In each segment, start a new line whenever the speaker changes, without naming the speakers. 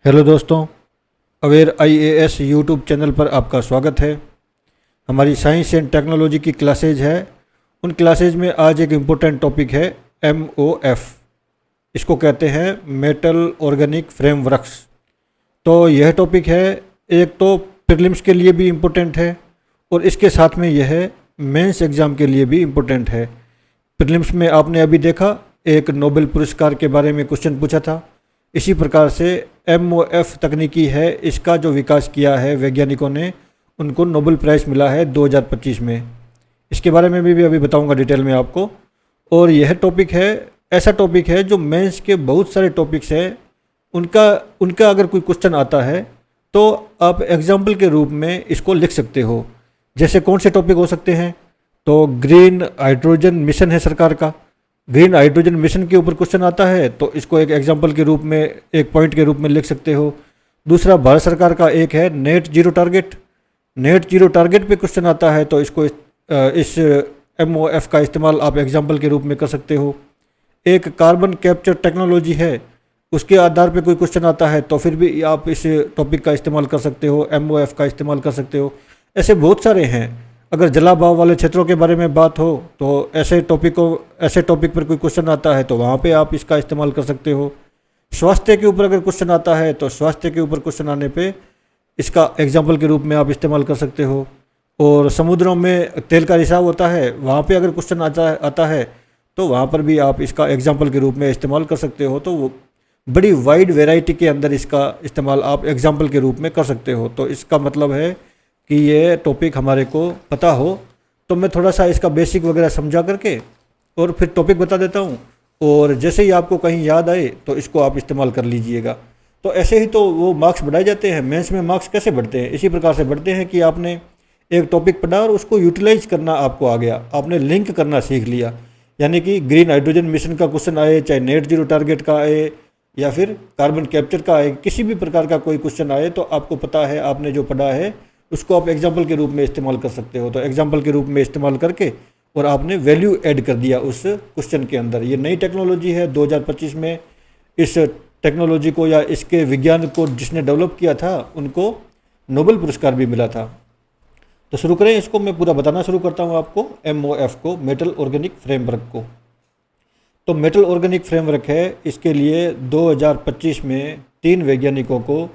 Hello दोस्तों, aware IAS YouTube channel पर आपका स्वागत है। हमारी साइंस एंड टेक्नोलॉजी की क्लासेज है। उन क्लासेज में आज एक इम्पोर्टेंट टॉपिक है एमओएफ। इसको कहते हैं मेटल ऑर्गेनिक फ्रेमवर्क्स। तो यह टॉपिक है, एक तो प्रीलिम्स के लिए भी इम्पोर्टेंट है और इसके साथ में यह मेंस एग्ज़ाम के लिए भी इम्पोर्टेंट है। प्रीलिम्स में आपने अभी देखा, एक नोबेल पुरस्कार के बारे में क्वेश्चन पूछा था। इसी प्रकार से एमओएफ तकनीकी है, इसका जो विकास किया है वैज्ञानिकों ने, उनको नोबेल प्राइज़ मिला है 2025 में। इसके बारे में भी अभी बताऊंगा डिटेल में आपको। और यह टॉपिक है, ऐसा टॉपिक है जो मेंस के बहुत सारे टॉपिक्स हैं, उनका उनका अगर कोई क्वेश्चन आता है तो आप एग्जाम्पल के रूप में इसको लिख सकते हो। जैसे कौन से टॉपिक हो सकते हैं, तो ग्रीन हाइड्रोजन मिशन है सरकार का। ग्रीन हाइड्रोजन मिशन के ऊपर क्वेश्चन आता है तो इसको एक एग्जांपल के रूप में, एक पॉइंट के रूप में लिख सकते हो। दूसरा, भारत सरकार का एक है net zero target. Net zero target पे क्वेश्चन आता है तो इसको इस एमओएफ का इस्तेमाल आप एग्जांपल के रूप में कर सकते हो। एक कार्बन कैप्चर टेक्नोलॉजी है, उसके आधार पे कोई क्वेश्चन आता है तो फिर भी आप इस टॉपिक का इस्तेमाल कर सकते हो, एमओएफ का इस्तेमाल कर सकते हो। ऐसे बहुत सारे हैं। अगर जलाभाव वाले क्षेत्रों के बारे में बात हो तो ऐसे टॉपिक पर कोई क्वेश्चन आता है तो वहाँ पे आप इसका इस्तेमाल कर सकते हो। स्वास्थ्य के ऊपर अगर क्वेश्चन आता है तो स्वास्थ्य के ऊपर क्वेश्चन आने पे इसका एग्जाम्पल के रूप में आप इस्तेमाल कर सकते हो। और समुद्रों में तेल का रिसाव होता है, वहाँ पे अगर क्वेश्चन आता है तो वहाँ पर भी आप इसका एग्जाम्पल के रूप में इस्तेमाल कर सकते हो। तो वो बड़ी वाइड वेराइटी के अंदर इसका इस्तेमाल आप एग्जाम्पल के रूप में कर सकते हो। तो इसका मतलब है कि ये टॉपिक हमारे को पता हो। तो मैं थोड़ा सा इसका बेसिक वगैरह समझा करके और फिर टॉपिक बता देता हूँ, और जैसे ही आपको कहीं याद आए तो इसको आप इस्तेमाल कर लीजिएगा। तो ऐसे ही तो वो मार्क्स बढ़ाए जाते हैं। मेंस में मार्क्स कैसे बढ़ते हैं? इसी प्रकार से बढ़ते हैं कि आपने एक टॉपिक पढ़ा और उसको यूटिलाइज करना आपको आ गया, आपने लिंक करना सीख लिया। यानी कि ग्रीन हाइड्रोजन मिशन का क्वेश्चन आए, चाहे नेट जीरो टारगेट का आए या फिर कार्बन कैप्चर का आए, किसी भी प्रकार का कोई क्वेश्चन आए तो आपको पता है, आपने जो पढ़ा है उसको आप एग्जाम्पल के रूप में इस्तेमाल कर सकते हो। तो एग्जाम्पल के रूप में इस्तेमाल करके और आपने वैल्यू ऐड कर दिया उस क्वेश्चन के अंदर। ये नई टेक्नोलॉजी है 2025 में। इस टेक्नोलॉजी को या इसके विज्ञान को जिसने डेवलप किया था उनको नोबेल पुरस्कार भी मिला था। तो शुरू करें इसको, मैं पूरा बताना शुरू करता हूँ आपको एमओएफ को, मेटल ऑर्गेनिक फ्रेमवर्क को। तो मेटल ऑर्गेनिक फ्रेमवर्क है, इसके लिए 2025 में 3 वैज्ञानिकों को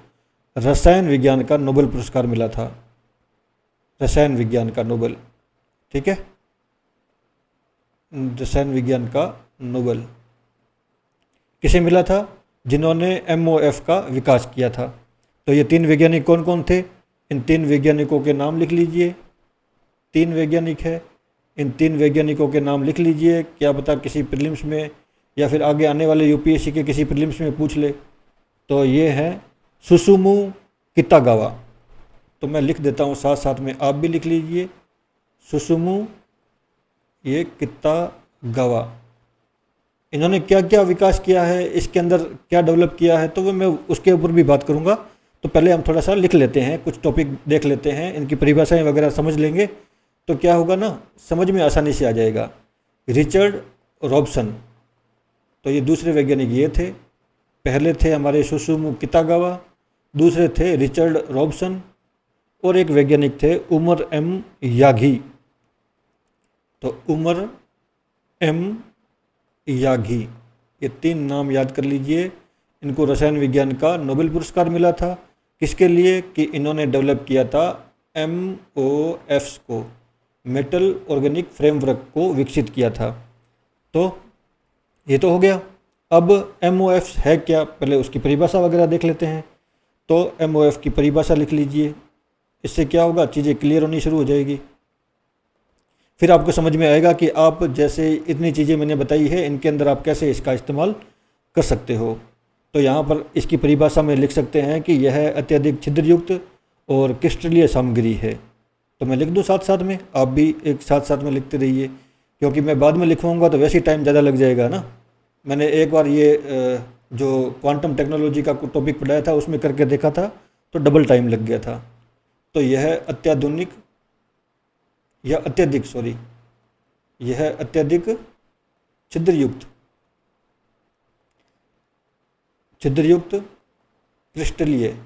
रसायन विज्ञान का नोबेल पुरस्कार मिला था। रसायन विज्ञान का नोबेल, ठीक है, रसायन विज्ञान का नोबेल किसे मिला था? जिन्होंने एमओएफ का विकास किया था। तो ये 3 वैज्ञानिक कौन कौन थे? इन 3 वैज्ञानिकों के नाम लिख लीजिए। 3 वैज्ञानिक है, इन 3 वैज्ञानिकों के नाम लिख लीजिए। क्या पता किसी प्रीलिम्स में या फिर आगे आने वाले यूपीएससी के किसी प्रीलिम्स में पूछ ले। तो ये हैं सुसुमु कितागावा। तो मैं लिख देता हूँ, साथ साथ में आप भी लिख लीजिए। सुसुमु ये कितागावा, इन्होंने क्या क्या विकास किया है, इसके अंदर क्या डेवलप किया है, तो वो मैं उसके ऊपर भी बात करूँगा। तो पहले हम थोड़ा सा लिख लेते हैं, कुछ टॉपिक देख लेते हैं, इनकी परिभाषाएं वगैरह समझ लेंगे तो क्या होगा ना, समझ में आसानी से आ जाएगा। रिचर्ड रॉबसन, तो ये दूसरे वैज्ञानिक ये थे। पहले थे हमारे सुसुमु कितागावा, दूसरे थे रिचर्ड रॉबसन, और एक वैज्ञानिक थे उमर एम यागी। तो उमर एम यागी, ये 3 नाम याद कर लीजिए। इनको रसायन विज्ञान का नोबेल पुरस्कार मिला था। किसके लिए? कि इन्होंने डेवलप किया था एमओएफ्स को, मेटल ऑर्गेनिक फ्रेमवर्क को विकसित किया था। तो ये तो हो गया। अब एमओएफ्स है क्या, पहले उसकी परिभाषा वगैरह देख लेते हैं। तो एमओएफ की परिभाषा लिख लीजिए। इससे क्या होगा, चीज़ें क्लियर होनी शुरू हो जाएगी। फिर आपको समझ में आएगा कि आप जैसे इतनी चीज़ें मैंने बताई है, इनके अंदर आप कैसे इसका इस्तेमाल कर सकते हो। तो यहाँ पर इसकी परिभाषा में लिख सकते हैं कि यह अत्यधिक छिद्रयुक्त और क्रिस्टलीय सामग्री है। तो मैं लिख दूँ साथ साथ में, आप भी एक साथ साथ में लिखते रहिए, क्योंकि मैं बाद में लिखवाऊँगा तो वैसे ही टाइम ज़्यादा लग जाएगा ना। मैंने एक बार ये जो क्वांटम टेक्नोलॉजी का टॉपिक पढ़ाया था उसमें करके देखा था तो डबल टाइम लग गया था। तो यह अत्यधिक छिद्रयुक्त, छिद्रयुक्त छिद्रयुक्त छिद्रयुक्त छिद्रयुक्त छिद्रयुक्त छिद्रयुक्त छिद्रयुक्त छिद्रयुक्त छिद्रयुक्त छिद्रयुक्त छिद्रयुक्त छिद्रयुक्त छिद्रयुक्त छिद्रयुक्त छिद्रयुक्त छिद्रयुक्त क्रिस्टलीय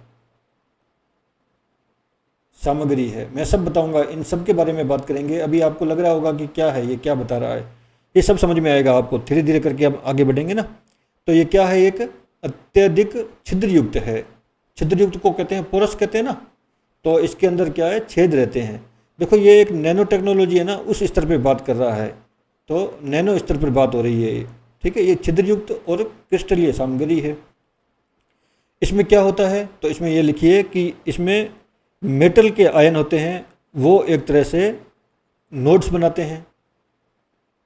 सामग्री है। मैं सब बताऊंगा, इन सब के बारे में बात करेंगे। अभी आपको लग रहा होगा कि क्या है, ये क्या बता रहा है, ये सब समझ में आएगा आपको धीरे धीरे करके। हम आगे बढ़ेंगे ना। तो ये क्या है, एक अत्यधिक छिद्रयुक्त है। छिद्रयुक्त को कहते हैं पोरस कहते हैं ना, तो इसके अंदर क्या है, छेद रहते हैं। देखो ये एक नैनो टेक्नोलॉजी है ना, उस स्तर पे बात कर रहा है, तो नैनो स्तर पर बात हो रही है। ठीक है, ये छिद्रयुक्त और क्रिस्टलीय सामग्री है। इसमें क्या होता है, तो इसमें ये लिखिए कि इसमें मेटल के आयन होते हैं, वो एक तरह से नोड्स बनाते हैं।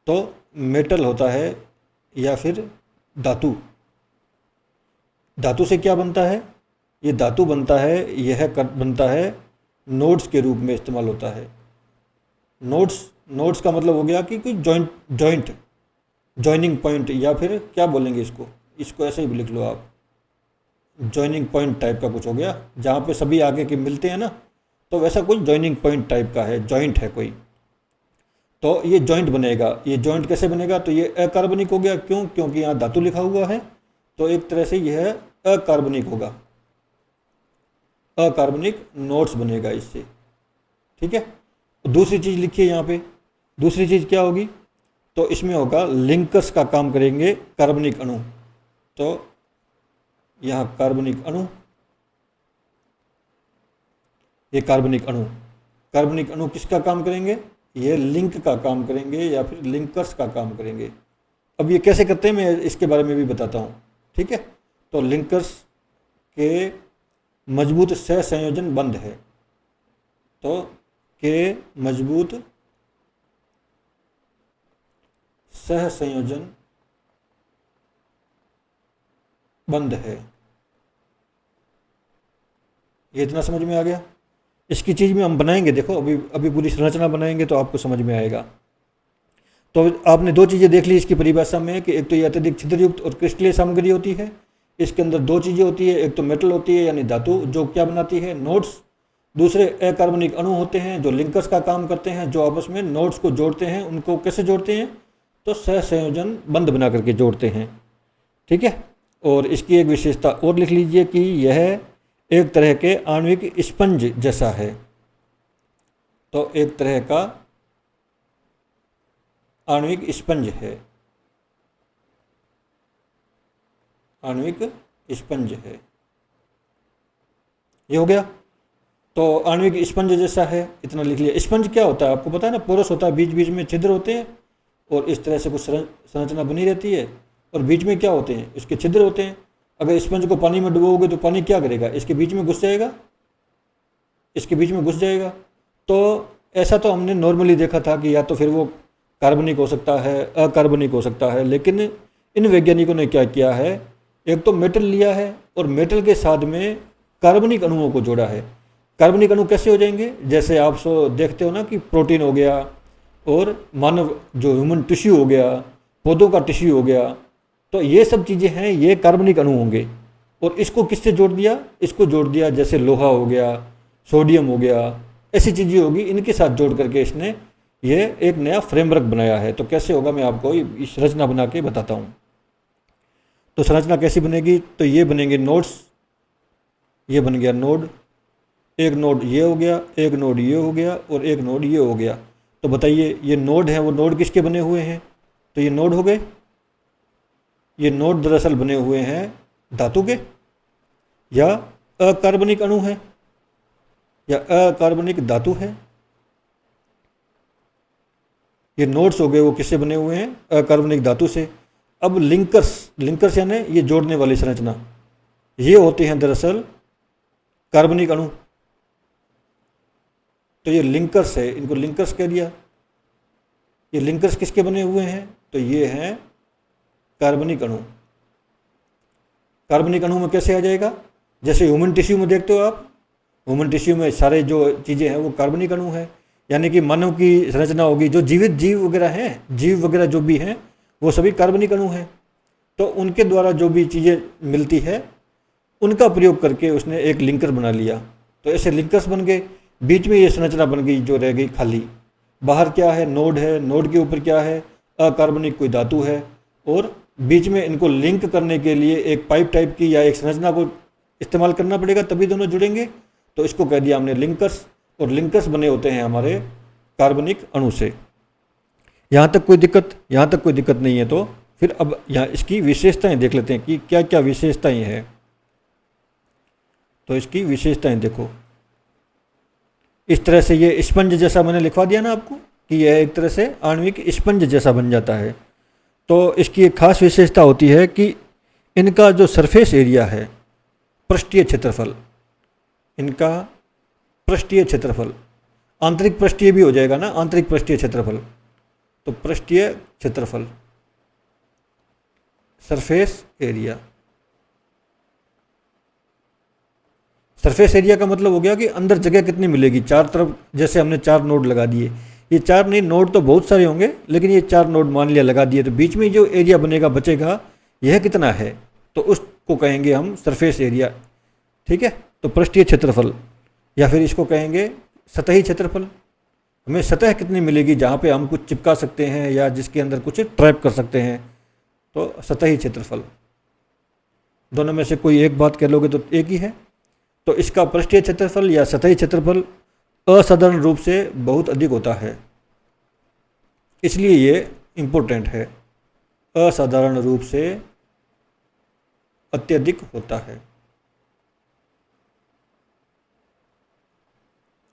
तो मेटल होता है या फिर धातु। धातु से क्या बनता है, ये धातु बनता है, यह बनता है नोड्स के रूप में इस्तेमाल होता है। नोड्स का मतलब हो गया कि कोई जॉइंट जॉइनिंग पॉइंट, या फिर क्या बोलेंगे इसको ऐसे ही लिख लो आप, जॉइनिंग पॉइंट टाइप का कुछ हो गया, जहाँ पे सभी आगे के मिलते हैं ना, तो वैसा कोई जॉइनिंग पॉइंट टाइप का है, जॉइंट है कोई। तो ये जॉइंट बनेगा। ये जॉइंट कैसे बनेगा, तो ये अकार्बनिक हो गया। क्यों, क्योंकि यहाँ धातु लिखा हुआ है, तो एक तरह से यह अकार्बनिक होगा, अकार्बनिक नोड्स बनेगा इससे। ठीक है, दूसरी चीज़ लिखिए यहाँ पे, दूसरी चीज़ क्या होगी, तो इसमें होगा लिंकर्स का काम करेंगे कार्बनिक अणु। तो यहाँ कार्बनिक अणु, ये कार्बनिक अणु किसका काम करेंगे, ये लिंक का काम करेंगे या फिर लिंकर्स का काम करेंगे। अब ये कैसे करते हैं मैं इसके बारे में भी बताता हूँ। ठीक है, तो लिंकर्स के मजबूत सहसंयोजन बंध है, तो के मजबूत सहसंयोजन बंध है। ये इतना समझ में आ गया। इसकी चीज़ में हम बनाएंगे, देखो अभी पूरी संरचना बनाएंगे तो आपको समझ में आएगा। तो आपने दो चीज़ें देख ली इसकी परिभाषा में कि एक तो ये अत्यधिक छिद्रयुक्त और क्रिस्टलीय सामग्री होती है। इसके अंदर दो चीज़ें होती है, एक तो मेटल होती है यानी धातु, जो क्या बनाती है, नोड्स। दूसरे अकार्बनिक अणु होते हैं जो लिंकर्स का काम करते हैं, जो आपस में नोड्स को जोड़ते हैं। उनको कैसे जोड़ते हैं, तो सहसंयोजन बंध बना करके जोड़ते हैं। ठीक है, और इसकी एक विशेषता और लिख लीजिए कि यह एक तरह के आणविक स्पंज जैसा है। तो एक तरह का आणविक स्पंज है, आणविक स्पंज है। ये हो गया। तो आणविक स्पंज जैसा है, इतना लिख लिया। स्पंज क्या होता है आपको पता है ना, पोरस होता है, बीच बीच में छिद्र होते हैं और इस तरह से कुछ संरचना बनी रहती है, और बीच में क्या होते हैं, इसके छिद्र होते हैं। अगर स्पंज को पानी में डुबोगे तो पानी क्या करेगा, इसके बीच में घुस जाएगा, इसके बीच में घुस जाएगा। तो ऐसा तो हमने नॉर्मली देखा था कि या तो फिर वो कार्बनिक हो सकता है, अकार्बनिक हो सकता है, लेकिन इन वैज्ञानिकों ने क्या किया है, एक तो मेटल लिया है और मेटल के साथ में कार्बनिक अणुओं को जोड़ा है। कार्बनिक अणु कैसे हो जाएंगे, जैसे आप देखते हो ना कि प्रोटीन हो गया और मानव जो ह्यूमन टिश्यू हो गया, पौधों का टिश्यू हो गया, तो ये सब चीज़ें हैं, ये कार्बनिक अणु होंगे। और इसको किससे जोड़ दिया, इसको जोड़ दिया जैसे लोहा हो गया, सोडियम हो गया, ऐसी चीज़ें होगी, इनके साथ जोड़ करके इसने ये एक नया फ्रेमवर्क बनाया है। तो कैसे होगा मैं आपको इस संरचना बना के बताता हूँ। तो संरचना कैसी बनेगी, तो ये बनेंगे नोड्स। ये बन गया नोड, एक नोड ये हो गया, एक नोड ये हो गया और एक नोड ये हो गया। तो बताइए ये नोड है, वो नोड किसके बने हुए हैं, तो ये नोड हो गए। ये नोड दरअसल बने हुए हैं धातु के, या अकार्बनिक अणु है, या अकार्बनिक धातु है। ये नोड्स हो गए, वो किससे बने हुए हैं, अकार्बनिक धातु से। अब लिंकर्स यानी ये जोड़ने वाली संरचना, ये होते हैं दरअसल कार्बनिक अणु। तो ये लिंकर्स है, इनको लिंकर्स कह दिया। ये लिंकर्स किसके बने हुए हैं, तो ये हैं कार्बनिक अणु। कार्बनिक अणु में कैसे आ जाएगा, जैसे ह्यूमन टिश्यू में देखते हो आप, ह्यूमन टिश्यू में सारे जो चीज़ें हैं वो कार्बनिक अणु है। यानी कि मानव की संरचना होगी, जो जीवित जीव वगैरह हैं, जीव वगैरह जो भी हैं, वो सभी कार्बनिक अणु हैं। तो उनके द्वारा जो भी चीज़ें मिलती है उनका प्रयोग करके उसने एक लिंकर बना लिया। तो ऐसे लिंकर्स बन गए, बीच में ये संरचना बन गई जो रह गई खाली। बाहर क्या है, नोड है, नोड के ऊपर क्या है, अकार्बनिक कोई धातु है, और बीच में इनको लिंक करने के लिए एक पाइप टाइप की या एक संरचना को इस्तेमाल करना पड़ेगा, तभी दोनों जुड़ेंगे। तो इसको कह दिया हमने लिंकर्स, और लिंकर्स बने होते हैं हमारे कार्बनिक अणु से। यहाँ तक कोई दिक्कत नहीं है। तो फिर अब यहाँ इसकी विशेषताएं देख लेते हैं कि क्या क्या विशेषताएं हैं। तो इसकी विशेषताएं देखो, इस तरह से ये स्पंज जैसा मैंने लिखवा दिया ना आपको कि यह एक तरह से आणविक स्पंज जैसा बन जाता है। तो इसकी एक खास विशेषता होती है कि इनका जो सरफेस एरिया है, पृष्ठीय क्षेत्रफल, इनका पृष्ठीय क्षेत्रफल, आंतरिक पृष्ठीय भी हो जाएगा ना, आंतरिक पृष्ठीय क्षेत्रफल, तो पृष्ठीय क्षेत्रफल, सरफेस एरिया। सरफेस एरिया का मतलब हो गया कि अंदर जगह कितनी मिलेगी, चार तरफ जैसे हमने 4 नोड लगा दिए, ये 4 नहीं, नोड तो बहुत सारे होंगे, लेकिन ये 4 नोड मान लिया लगा दिए, तो बीच में जो एरिया बनेगा बचेगा यह कितना है, तो उसको कहेंगे हम सरफेस एरिया। ठीक है, तो पृष्ठीय क्षेत्रफल, या फिर इसको कहेंगे सतही क्षेत्रफल। हमें सतह कितनी मिलेगी जहाँ पे हम कुछ चिपका सकते हैं या जिसके अंदर कुछ ट्रैप कर सकते हैं, तो सतही क्षेत्रफल। दोनों में से कोई एक बात कह लोगे तो एक ही है। तो इसका पृष्ठीय क्षेत्रफल या सतही क्षेत्रफल असाधारण रूप से बहुत अधिक होता है, इसलिए ये इम्पोर्टेंट है। असाधारण रूप से अत्यधिक होता है,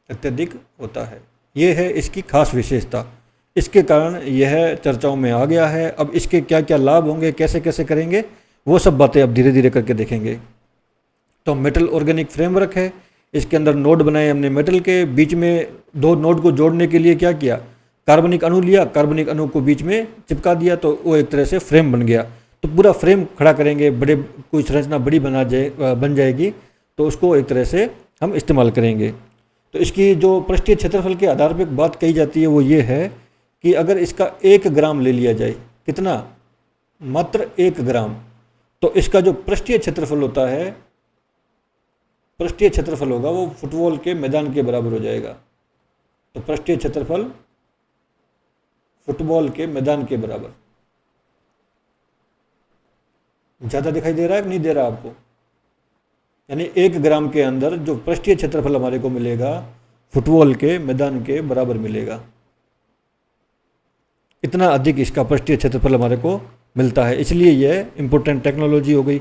अत्यधिक होता है, ये है इसकी खास विशेषता। इसके कारण यह चर्चाओं में आ गया है। अब इसके क्या क्या लाभ होंगे, कैसे कैसे करेंगे, वो सब बातें अब धीरे धीरे करके देखेंगे। तो मेटल ऑर्गेनिक फ्रेमवर्क है, इसके अंदर नोड बनाए हमने मेटल के, बीच में 2 नोड को जोड़ने के लिए क्या किया, कार्बनिक अणु लिया, कार्बनिक अणु को बीच में चिपका दिया, तो वो एक तरह से फ्रेम बन गया। तो पूरा फ्रेम खड़ा करेंगे, बड़े कोई संरचना बड़ी बन जाएगी, तो उसको एक तरह से हम इस्तेमाल करेंगे। तो इसकी जो पृष्ठीय क्षेत्रफल के आधार पर बात कही जाती है वो ये है कि अगर इसका 1 ग्राम ले लिया जाए, कितना, मात्र 1 ग्राम, तो इसका जो पृष्ठीय क्षेत्रफल होता है, पृष्ठीय क्षेत्रफल होगा वो फुटबॉल के मैदान के बराबर हो जाएगा। तो पृष्ठीय क्षेत्रफल फुटबॉल के मैदान के बराबर। ज़्यादा दिखाई दे रहा है कि नहीं दे रहा आपको? यानी 1 ग्राम के अंदर जो पृष्ठीय क्षेत्रफल हमारे को मिलेगा फुटबॉल के मैदान के बराबर मिलेगा। इतना अधिक इसका पृष्ठीय क्षेत्रफल हमारे को मिलता है, इसलिए यह इम्पोर्टेंट टेक्नोलॉजी हो गई।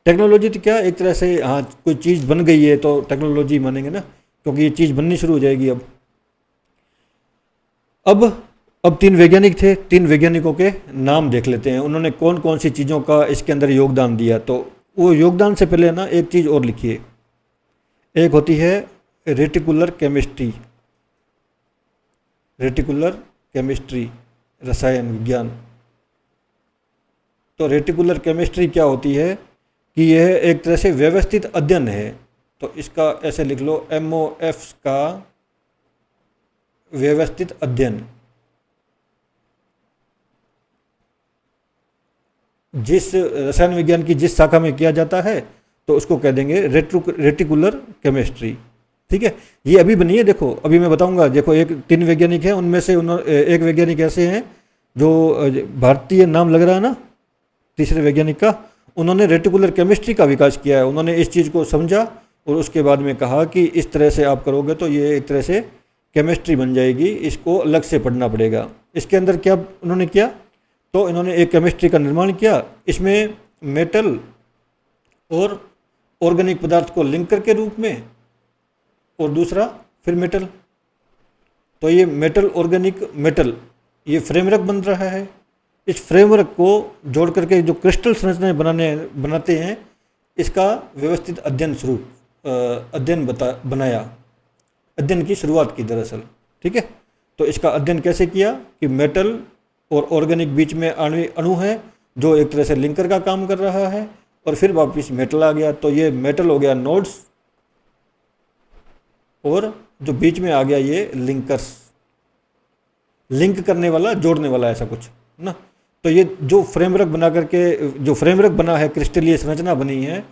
टेक्नोलॉजी तो क्या, एक तरह से हाँ कोई चीज़ बन गई है तो टेक्नोलॉजी मानेंगे ना, क्योंकि ये चीज़ बननी शुरू हो जाएगी। अब 3 वैज्ञानिक थे, 3 वैज्ञानिकों के नाम देख लेते हैं, उन्होंने कौन कौन सी चीज़ों का इसके अंदर योगदान दिया। तो वो योगदान से पहले ना एक चीज़ और लिखिए, एक होती है रेटिकुलर केमिस्ट्री, रेटिकुलर केमिस्ट्री, रसायन विज्ञान। तो रेटिकुलर केमिस्ट्री क्या होती है कि यह एक तरह से व्यवस्थित अध्ययन है। तो इसका ऐसे लिख लो, MOF का व्यवस्थित अध्ययन। जिस रसायन विज्ञान की जिस शाखा में किया जाता है तो उसको कह देंगे रेटिकुलर केमिस्ट्री। ठीक है, ये अभी बनी है, देखो अभी मैं बताऊंगा। देखो 3 वैज्ञानिक हैं, उनमें से एक वैज्ञानिक ऐसे हैं जो भारतीय नाम लग रहा है ना, तीसरे वैज्ञानिक का, उन्होंने रेटिकुलर केमिस्ट्री का विकास किया है। उन्होंने इस चीज़ को समझा और उसके बाद में कहा कि इस तरह से आप करोगे तो ये एक तरह से केमिस्ट्री बन जाएगी, इसको अलग से पढ़ना पड़ेगा। इसके अंदर क्या उन्होंने किया, तो इन्होंने एक केमिस्ट्री का निर्माण किया, इसमें मेटल और ऑर्गेनिक पदार्थ को लिंकर के रूप में, और दूसरा फिर मेटल। तो ये मेटल ऑर्गेनिक मेटल ये फ्रेमवर्क बन रहा है। इस फ्रेमवर्क को जोड़ करके जो क्रिस्टल संरचनाएं बनाते हैं, इसका व्यवस्थित अध्ययन की शुरुआत की दरअसल। ठीक है, तो इसका अध्ययन कैसे किया कि मेटल और ऑर्गेनिक बीच में अणु है जो एक तरह से लिंकर का काम कर रहा है, और फिर वापस मेटल आ गया। तो ये मेटल हो गया नोड्स, और जो बीच में आ गया ये लिंकर्स, लिंक करने वाला, जोड़ने वाला, ऐसा कुछ ना। तो ये जो फ्रेमवर्क बना करके, जो फ्रेमवर्क बना है, क्रिस्टलीय संरचना बनी है,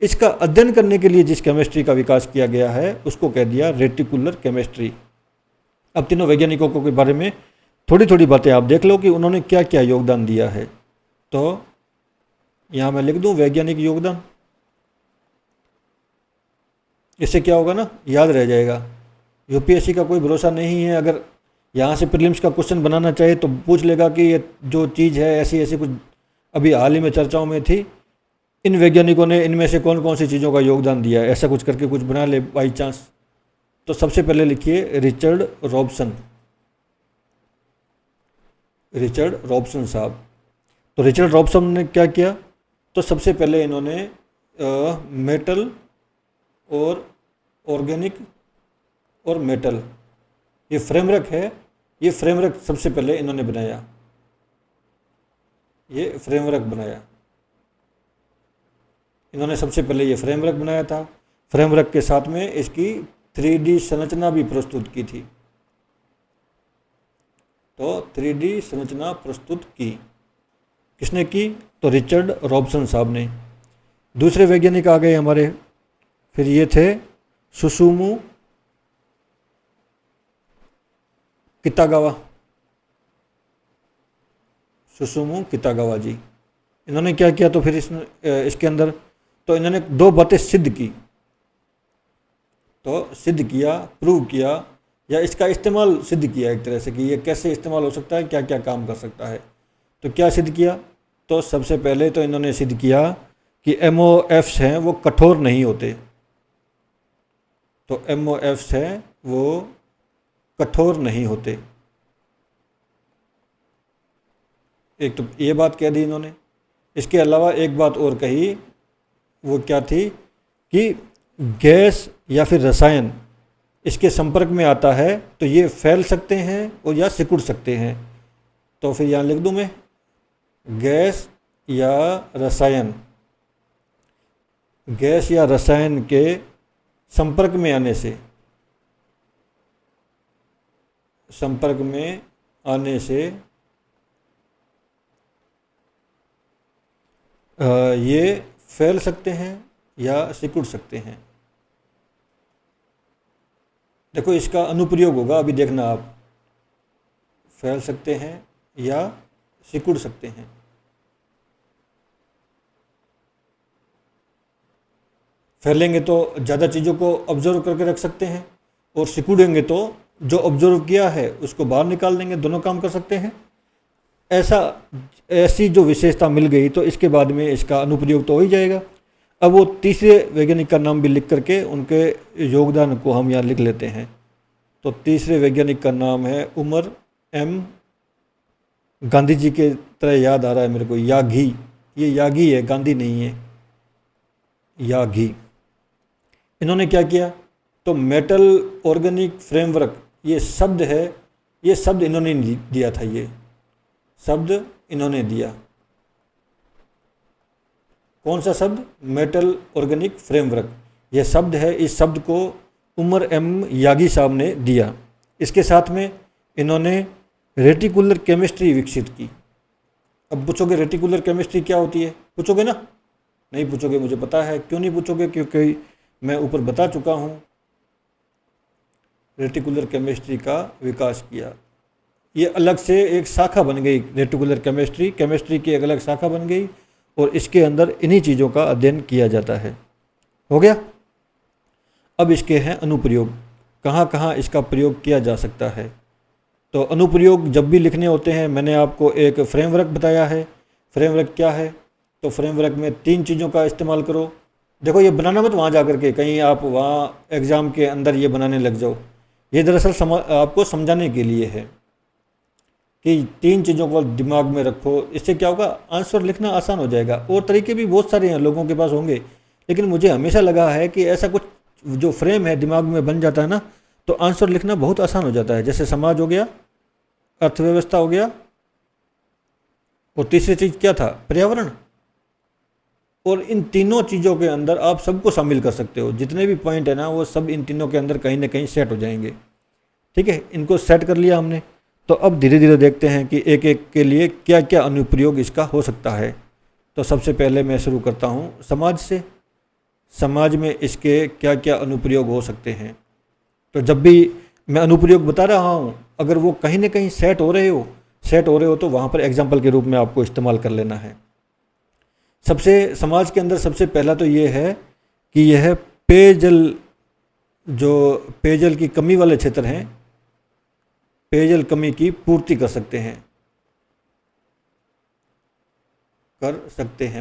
इसका अध्ययन करने के लिए जिस केमिस्ट्री का विकास किया गया है उसको कह दिया रेटिकुलर केमिस्ट्री। अब तीनों वैज्ञानिकों के बारे में थोड़ी थोड़ी बातें आप देख लो कि उन्होंने क्या क्या योगदान दिया है। तो यहाँ मैं लिख दूँ वैज्ञानिक योगदान, इससे क्या होगा ना, याद रह जाएगा। यूपीएससी का कोई भरोसा नहीं है, अगर यहाँ से प्रीलिम्स का क्वेश्चन बनाना चाहे तो पूछ लेगा कि ये जो चीज़ है ऐसी ऐसी कुछ अभी हाल ही में चर्चाओं में थी, इन वैज्ञानिकों ने इनमें से कौन कौन सी चीज़ों का योगदान दिया है, ऐसा कुछ करके कुछ बना ले बाई चांस। तो सबसे पहले लिखिए रिचर्ड रॉबसन, रिचर्ड रॉबसन साहब। तो रिचर्ड रॉबसन ने क्या किया, तो सबसे पहले इन्होंने मेटल और ऑर्गेनिक और मेटल, ये फ्रेमवर्क है, ये फ्रेमवर्क सबसे पहले इन्होंने बनाया, ये फ्रेमवर्क बनाया इन्होंने सबसे पहले ये फ्रेमवर्क बनाया था। फ्रेमवर्क के साथ में इसकी 3D संरचना भी प्रस्तुत की थी। तो 3D संरचना प्रस्तुत की किसने की, तो रिचर्ड रॉबसन साहब ने। दूसरे वैज्ञानिक आ गए हमारे, फिर ये थे सुसुमु कितागावा, सुसुमु कितागावा जी। इन्होंने क्या किया, तो फिर इसके अंदर तो इन्होंने दो बातें सिद्ध की, तो सिद्ध किया, प्रूव किया, या इसका इस्तेमाल सिद्ध किया एक तरह से कि ये कैसे इस्तेमाल हो सकता है, क्या क्या काम कर सकता है। तो क्या सिद्ध किया, तो सबसे पहले तो इन्होंने सिद्ध किया कि MOFs हैं वो कठोर नहीं होते। तो MOFs हैं वो कठोर नहीं होते। एक तो ये बात कह दी इन्होंने। इसके अलावा एक बात और कही, वो क्या थी कि गैस या फिर रसायन इसके संपर्क में आता है तो ये फैल सकते हैं और या सिकुड़ सकते हैं। तो फिर यहाँ लिख दूँ मैं, गैस या रसायन, गैस या रसायन के संपर्क में आने से, संपर्क में आने से ये फैल सकते हैं या सिकुड़ सकते हैं। देखो इसका अनुप्रयोग होगा, अभी देखना आप, फैल सकते हैं या सिकुड़ सकते हैं। फैलेंगे तो ज़्यादा चीज़ों को ऑब्जर्व करके रख सकते हैं, और सिकुड़ेंगे तो जो ऑब्जर्व किया है उसको बाहर निकाल देंगे, दोनों काम कर सकते हैं। ऐसी जो विशेषता मिल गई तो इसके बाद में इसका अनुप्रयोग तो हो ही जाएगा। अब वो तीसरे वैज्ञानिक का नाम भी लिख करके उनके योगदान को हम यहाँ लिख लेते हैं। तो तीसरे वैज्ञानिक का नाम है उमर एम, गांधी जी के तरह याद आ रहा है मेरे को, यागी, ये यागी है, गांधी नहीं है, यागी। इन्होंने क्या किया, तो मेटल ऑर्गेनिक फ्रेमवर्क ये शब्द है, ये शब्द इन्होंने दिया था, ये शब्द इन्होंने दिया। कौन सा शब्द, मेटल ऑर्गेनिक फ्रेमवर्क, यह शब्द है, इस शब्द को उमर एम यागी साहब ने दिया। इसके साथ में इन्होंने रेटिकुलर केमिस्ट्री विकसित की। अब पूछोगे रेटिकुलर केमिस्ट्री क्या होती है, पूछोगे ना, नहीं पूछोगे, मुझे पता है क्यों नहीं पूछोगे, क्योंकि मैं ऊपर बता चुका हूँ। रेटिकुलर केमिस्ट्री का विकास किया, ये अलग से एक शाखा बन गई, रेटिकुलर केमिस्ट्री, केमिस्ट्री की एक अलग शाखा बन गई, और इसके अंदर इन्हीं चीज़ों का अध्ययन किया जाता है। हो गया। अब इसके हैं अनुप्रयोग, कहाँ कहाँ इसका प्रयोग किया जा सकता है। तो अनुप्रयोग जब भी लिखने होते हैं, मैंने आपको एक फ्रेमवर्क बताया है। फ्रेमवर्क क्या है, तो फ्रेमवर्क में 3 चीज़ों का इस्तेमाल करो। देखो ये बनाना मत वहाँ जा कर के, कहीं आप वहाँ एग्ज़ाम के अंदर ये बनाने लग जाओ। ये दरअसल आपको समझाने के लिए है कि 3 चीज़ों को दिमाग में रखो, इससे क्या होगा, आंसर लिखना आसान हो जाएगा। और तरीके भी बहुत सारे हैं, लोगों के पास होंगे, लेकिन मुझे हमेशा लगा है कि ऐसा कुछ जो फ्रेम है दिमाग में बन जाता है ना, तो आंसर लिखना बहुत आसान हो जाता है। जैसे समाज हो गया, अर्थव्यवस्था हो गया, और तीसरी चीज़ क्या था, पर्यावरण। और इन तीनों चीज़ों के अंदर आप सबको शामिल कर सकते हो, जितने भी पॉइंट है ना वो सब इन तीनों के अंदर कहीं ना कहीं सेट हो जाएंगे। ठीक है, इनको सेट कर लिया हमने। तो अब धीरे धीरे देखते हैं कि एक एक के लिए क्या क्या अनुप्रयोग इसका हो सकता है। तो सबसे पहले मैं शुरू करता हूँ समाज से। समाज में इसके क्या क्या अनुप्रयोग हो सकते हैं। तो जब भी मैं अनुप्रयोग बता रहा हूँ, अगर वो कहीं ना कहीं सेट हो रहे हो तो वहाँ पर एग्जाम्पल के रूप में आपको इस्तेमाल कर लेना है। सबसे समाज के अंदर सबसे पहला तो ये है कि यह पेयजल जो पेयजल की कमी वाले क्षेत्र हैं, पेयजल कमी की पूर्ति कर सकते हैं।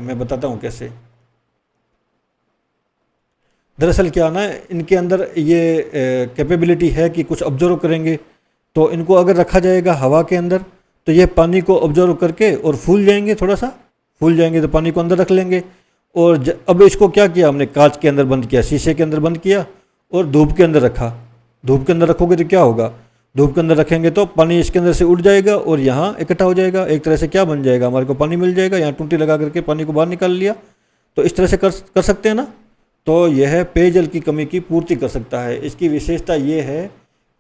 मैं बताता हूँ कैसे। दरअसल क्या ना, इनके अंदर ये कैपेबिलिटी है कि कुछ ऑब्जर्व करेंगे, तो इनको अगर रखा जाएगा हवा के अंदर तो ये पानी को ऑब्जर्व करके और फूल जाएंगे, थोड़ा सा फूल जाएंगे तो पानी को अंदर रख लेंगे। और अब इसको क्या किया हमने, कांच के अंदर बंद किया, शीशे के अंदर बंद किया और धूप के अंदर रखा। धूप के अंदर रखोगे तो क्या होगा, धूप के अंदर रखेंगे तो पानी इसके अंदर से उड़ जाएगा और यहाँ इकट्ठा हो जाएगा। एक तरह से क्या बन जाएगा, हमारे को पानी मिल जाएगा। यहाँ टूटी लगा करके पानी को बाहर निकाल लिया, तो इस तरह से कर सकते हैं ना। तो यह पेयजल की कमी की पूर्ति कर सकता है। इसकी विशेषता ये है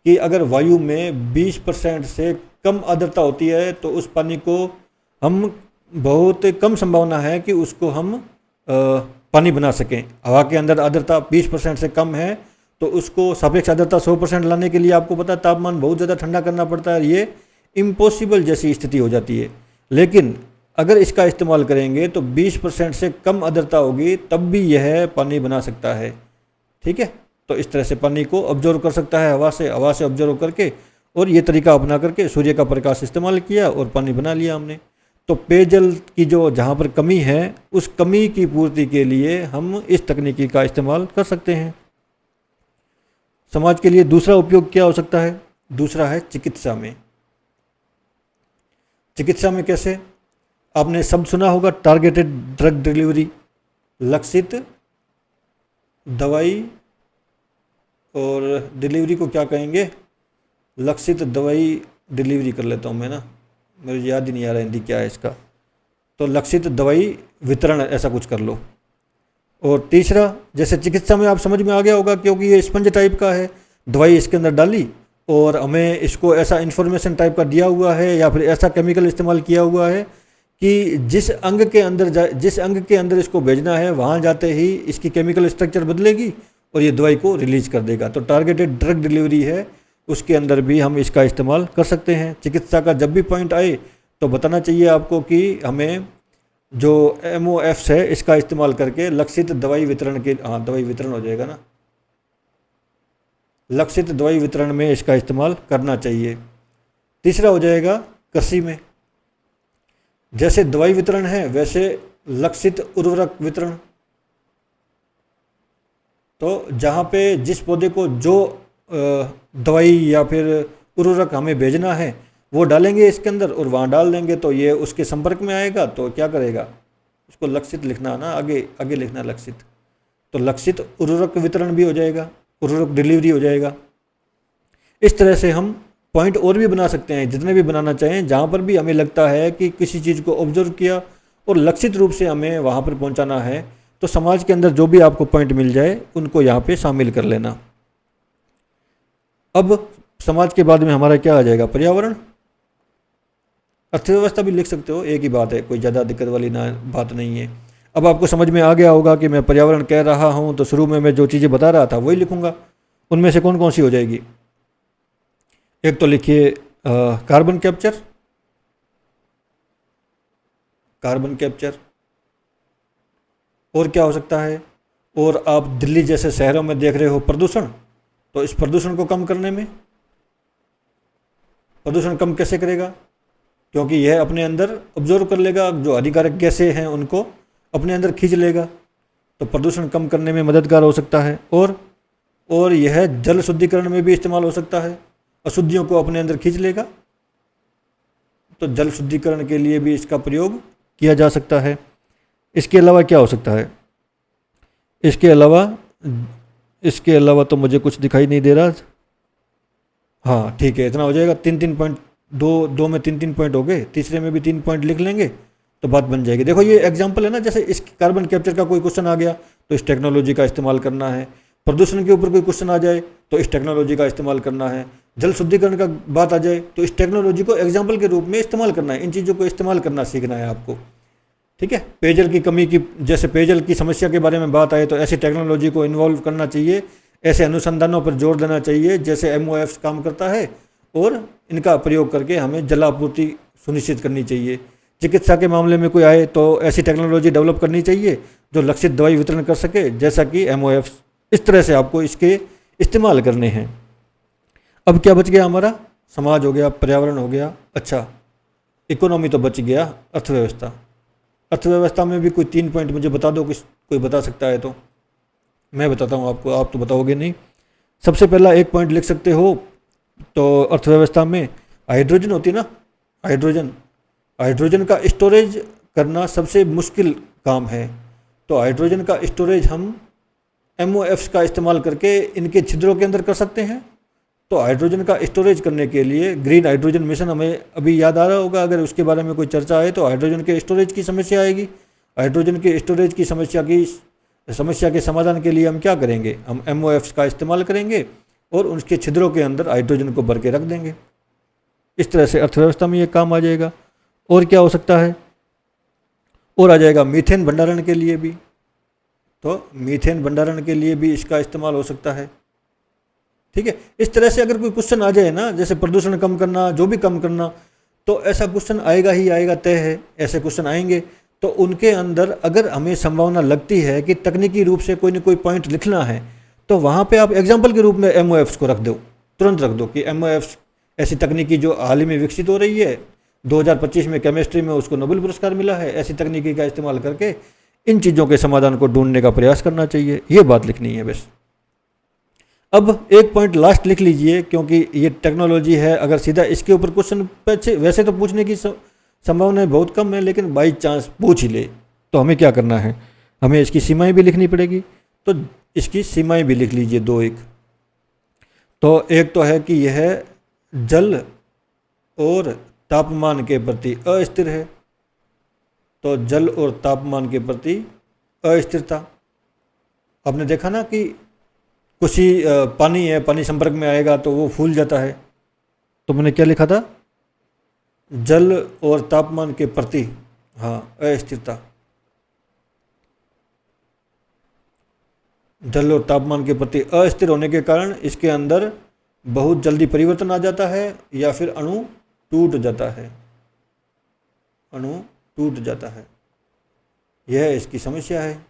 कि अगर वायु में 20% से कम आर्द्रता होती है तो उस पानी को हम, बहुत कम संभावना है कि उसको हम पानी बना सकें। हवा के अंदर आर्द्रता 20% से कम है तो उसको सापेक्ष आर्द्रता 100% लाने के लिए आपको पता है तापमान बहुत ज़्यादा ठंडा करना पड़ता है। ये इम्पॉसिबल जैसी स्थिति हो जाती है। लेकिन अगर इसका इस्तेमाल करेंगे तो 20% से कम आर्द्रता होगी तब भी यह पानी बना सकता है। ठीक है, तो इस तरह से पानी को ऑब्जर्व कर सकता है हवा से ऑब्जर्व करके, और ये तरीका अपना करके सूर्य का प्रकाश इस्तेमाल किया और पानी बना लिया हमने। तो पेयजल की जो जहाँ पर कमी है उस कमी की पूर्ति के लिए हम इस तकनीकी का इस्तेमाल कर सकते हैं। समाज के लिए दूसरा उपयोग क्या हो सकता है, दूसरा है चिकित्सा में। चिकित्सा में कैसे, आपने शब्द सुना होगा टारगेटेड ड्रग डिलीवरी, लक्षित दवाई, और डिलीवरी को क्या कहेंगे, लक्षित दवाई डिलीवरी कर लेता हूँ मैं ना, मुझे याद ही नहीं आ रहा हिंदी क्या है इसका, तो लक्षित दवाई वितरण ऐसा कुछ कर लो। और तीसरा, जैसे चिकित्सा में आप समझ में आ गया होगा क्योंकि ये स्पंज टाइप का है, दवाई इसके अंदर डाली और हमें इसको ऐसा इन्फॉर्मेशन टाइप का दिया हुआ है या फिर ऐसा केमिकल इस्तेमाल किया हुआ है कि जिस अंग के अंदर इसको भेजना है वहाँ जाते ही इसकी केमिकल स्ट्रक्चर बदलेगी और ये दवाई को रिलीज कर देगा। तो टारगेटेड ड्रग डिलीवरी है, उसके अंदर भी हम इसका इस्तेमाल कर सकते हैं। चिकित्सा का जब भी पॉइंट आए तो बताना चाहिए आपको कि हमें जो MOFs है इसका इस्तेमाल करके लक्षित दवाई वितरण के, दवाई वितरण हो जाएगा ना, लक्षित दवाई वितरण में इसका इस्तेमाल करना चाहिए। तीसरा हो जाएगा कृषि में, जैसे दवाई वितरण है वैसे लक्षित उर्वरक वितरण। तो जहाँ पे जिस पौधे को जो दवाई या फिर उर्वरक हमें भेजना है वो डालेंगे इसके अंदर और वहाँ डाल देंगे तो ये उसके संपर्क में आएगा तो क्या करेगा, उसको लक्षित लिखना है ना, आगे लिखना लक्षित। तो लक्षित उर्वरक वितरण भी हो जाएगा, उर्वरक डिलीवरी हो जाएगा। इस तरह से हम पॉइंट और भी बना सकते हैं, जितने भी बनाना चाहें, जहाँ पर भी हमें लगता है कि किसी चीज़ को ऑब्जर्व किया और लक्षित रूप से हमें वहाँ पर पहुँचाना है तो समाज के अंदर जो भी आपको पॉइंट मिल जाए उनको यहाँ पे शामिल कर लेना। अब समाज के बाद में हमारा क्या आ जाएगा, पर्यावरण। अर्थव्यवस्था भी लिख सकते हो, एक ही बात है, कोई ज़्यादा दिक्कत वाली बात नहीं है। अब आपको समझ में आ गया होगा कि मैं पर्यावरण कह रहा हूँ तो शुरू में मैं जो चीज़ें बता रहा था वही लिखूँगा। उनमें से कौन कौन सी हो जाएगी, एक तो लिखिए कार्बन कैप्चर, और क्या हो सकता है, और आप दिल्ली जैसे शहरों में देख रहे हो प्रदूषण, तो इस प्रदूषण को कम करने में, प्रदूषण कम कैसे करेगा, क्योंकि यह अपने अंदर ऑब्जर्व कर लेगा, जो हानिकारक गैसें हैं उनको अपने अंदर खींच लेगा, तो प्रदूषण कम करने में मददगार हो सकता है। और यह जल शुद्धिकरण में भी इस्तेमाल हो सकता है, अशुद्धियों को अपने अंदर खींच लेगा, तो जल शुद्धिकरण के लिए भी इसका प्रयोग किया जा सकता है। इसके अलावा क्या हो सकता है, इसके अलावा तो मुझे कुछ दिखाई नहीं दे रहा। हाँ ठीक है, इतना हो जाएगा। 3 पॉइंट, दो में 3 पॉइंट हो गए, तीसरे में भी 3 पॉइंट लिख लेंगे तो बात बन जाएगी। देखो ये एग्जांपल है ना, जैसे इस कार्बन कैप्चर का कोई क्वेश्चन आ गया तो इस टेक्नोलॉजी का इस्तेमाल करना है, प्रदूषण के ऊपर कोई क्वेश्चन आ जाए तो इस टेक्नोलॉजी का इस्तेमाल करना है, जल शुद्धिकरण का बात आ जाए तो इस टेक्नोलॉजी को एग्जाम्पल के रूप में इस्तेमाल करना है। इन चीज़ों को इस्तेमाल करना सीखना है आपको, ठीक है। पेयजल की कमी की, जैसे पेयजल की समस्या के बारे में बात आए तो ऐसी टेक्नोलॉजी को इन्वॉल्व करना चाहिए, ऐसे अनुसंधानों पर जोर देना चाहिए जैसे MOFs काम करता है, और इनका प्रयोग करके हमें जलापूर्ति सुनिश्चित करनी चाहिए। चिकित्सा के मामले में कोई आए तो ऐसी टेक्नोलॉजी डेवलप करनी चाहिए जो लक्षित दवाई वितरण कर सके जैसा कि MOFs। इस तरह से आपको इसके इस्तेमाल करने हैं। अब क्या बच गया हमारा? समाज हो गया, पर्यावरण हो गया, अच्छा इकोनॉमी तो बच गया, अर्थव्यवस्था। अर्थव्यवस्था में भी कोई 3 पॉइंट मुझे बता दो, कोई बता सकता है तो मैं बताता हूँ आपको, आप तो बताओगे नहीं। सबसे पहला एक पॉइंट लिख सकते हो तो अर्थव्यवस्था में हाइड्रोजन होती है ना, हाइड्रोजन, हाइड्रोजन का स्टोरेज करना सबसे मुश्किल काम है। तो हाइड्रोजन का स्टोरेज हम MOFs का इस्तेमाल करके इनके छिद्रों के अंदर कर सकते हैं। तो हाइड्रोजन का स्टोरेज करने के लिए ग्रीन हाइड्रोजन मिशन हमें अभी याद आ रहा होगा, अगर उसके बारे में कोई चर्चा आए तो हाइड्रोजन के स्टोरेज की समस्या आएगी। हाइड्रोजन के स्टोरेज की समस्या के समाधान के लिए हम क्या करेंगे? हम MOFs का इस्तेमाल करेंगे और उसके छिद्रों के अंदर हाइड्रोजन को भर के रख देंगे। इस तरह से अर्थव्यवस्था में ये काम आ जाएगा। और क्या हो सकता है? और आ जाएगा मीथेन भंडारण के लिए भी, तो मीथेन भंडारण के लिए भी इसका इस्तेमाल हो सकता है। ठीक है, इस तरह से अगर कोई क्वेश्चन आ जाए ना, जैसे प्रदूषण कम करना, जो भी कम करना, तो ऐसा क्वेश्चन आएगा ही आएगा, तय है। ऐसे क्वेश्चन आएंगे तो उनके अंदर अगर हमें संभावना लगती है कि तकनीकी रूप से कोई न कोई पॉइंट लिखना है, तो वहाँ पे आप एग्जाम्पल के रूप में MOFs को रख दो, तुरंत रख दो कि MOFs ऐसी तकनीकी जो हाल ही में विकसित हो रही है, 2025 में केमिस्ट्री में उसको नोबेल पुरस्कार मिला है, ऐसी तकनीकी का इस्तेमाल करके इन चीज़ों के समाधान को ढूंढने का प्रयास करना चाहिए। ये बात लिखनी है बस। अब एक पॉइंट लास्ट लिख लीजिए, क्योंकि ये टेक्नोलॉजी है, अगर सीधा इसके ऊपर क्वेश्चन वैसे तो पूछने की संभावनाएं बहुत कम है, लेकिन बाई चांस पूछ ही ले तो हमें क्या करना है? हमें इसकी सीमाएं भी लिखनी पड़ेगी। तो इसकी सीमाएं भी लिख लीजिए दो। एक तो है कि यह जल और तापमान के प्रति अस्थिर है। तो जल और तापमान के प्रति अस्थिरता, आपने देखा ना कि कुछ ही पानी है, पानी संपर्क में आएगा तो वो फूल जाता है। तो मैंने क्या लिखा था? जल और तापमान के प्रति, हाँ, अस्थिरता। जल और तापमान के प्रति अस्थिर होने के कारण इसके अंदर बहुत जल्दी परिवर्तन आ जाता है, या फिर अणु टूट जाता है, अणु टूट जाता है। यह इसकी समस्या है।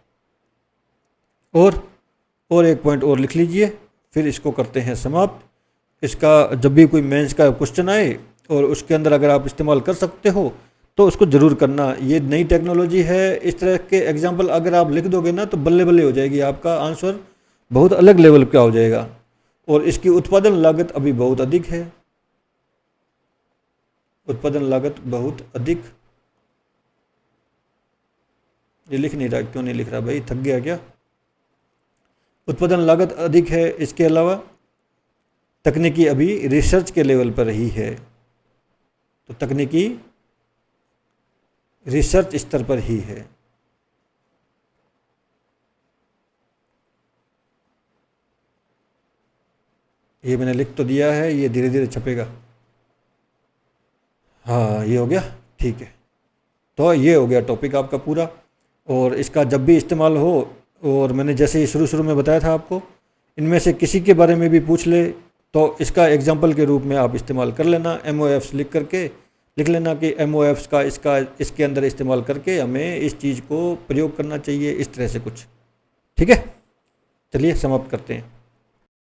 और एक पॉइंट और लिख लीजिए, फिर इसको करते हैं समाप्त। इसका जब भी कोई मेंस का क्वेश्चन आए और उसके अंदर अगर आप इस्तेमाल कर सकते हो तो उसको ज़रूर करना। ये नई टेक्नोलॉजी है, इस तरह के एग्जाम्पल अगर आप लिख दोगे ना तो बल्ले बल्ले हो जाएगी, आपका आंसर बहुत अलग लेवल का हो जाएगा। और इसकी उत्पादन लागत अभी बहुत अधिक है, उत्पादन लागत बहुत अधिक। ये लिख नहीं रहा, क्यों नहीं लिख रहा भाई, थक गया क्या? उत्पादन लागत अधिक है। इसके अलावा तकनीकी अभी रिसर्च के लेवल पर ही है, तो तकनीकी रिसर्च स्तर पर ही है। ये मैंने लिख तो दिया है, ये धीरे धीरे छपेगा। हाँ, ये हो गया, ठीक है। तो ये हो गया टॉपिक आपका पूरा। और इसका जब भी इस्तेमाल हो, और मैंने जैसे ही शुरू में बताया था आपको, इनमें से किसी के बारे में भी पूछ ले तो इसका एग्जाम्पल के रूप में आप इस्तेमाल कर लेना। MOFs लिख लेना कि MOFs का इसके अंदर इस्तेमाल करके हमें इस चीज़ को प्रयोग करना चाहिए, इस तरह से कुछ। ठीक है, चलिए समाप्त करते हैं।